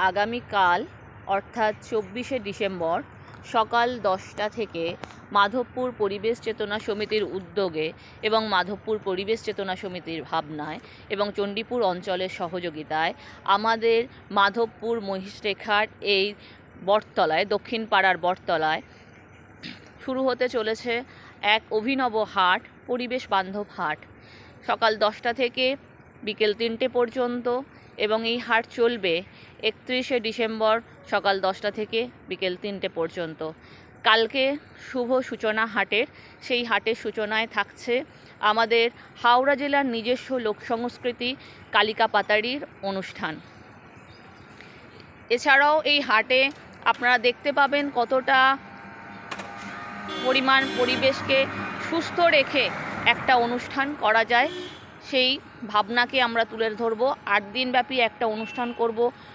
আগামীকাল অর্থাৎ 24শে ডিসেম্বর সকাল 10টা থেকে মাধবপুর পরিবেশ চেতনা সমিতির উদ্যোগে এবং মাধবপুর পরিবেশ চেতনা সমিতির ভাবনায় এবং চণ্ডীপুর অঞ্চলের সহযোগিতায় আমাদের মাধবপুর মহিষরেখার এই বটতলায়, দক্ষিণ পাড়ার বটতলায় শুরু হতে চলেছে এক অভিনব হাট, পরিবেশ বান্ধব হাট। সকাল 10টা থেকে বিকেল 3টে পর্যন্ত এবং এই হাট চলবে 31শে ডিসেম্বর সকাল 10টা থেকে বিকেল 3টে পর্যন্ত। কালকে শুভ সূচনা হাটের। সেই হাটের সূচনায় থাকছে আমাদের হাওড়া জেলার নিজস্ব লোক সংস্কৃতি কালিকা পাতাড়ির অনুষ্ঠান। এছাড়াও এই হাটে আপনারা দেখতে পাবেন কতটা পরিমাণ পরিবেশকে সুস্থ রেখে একটা অনুষ্ঠান করা যায়। সেই ভাবনাকে আমরা তুলে ধরব। 8 দিনব্যাপী একটা অনুষ্ঠান করব।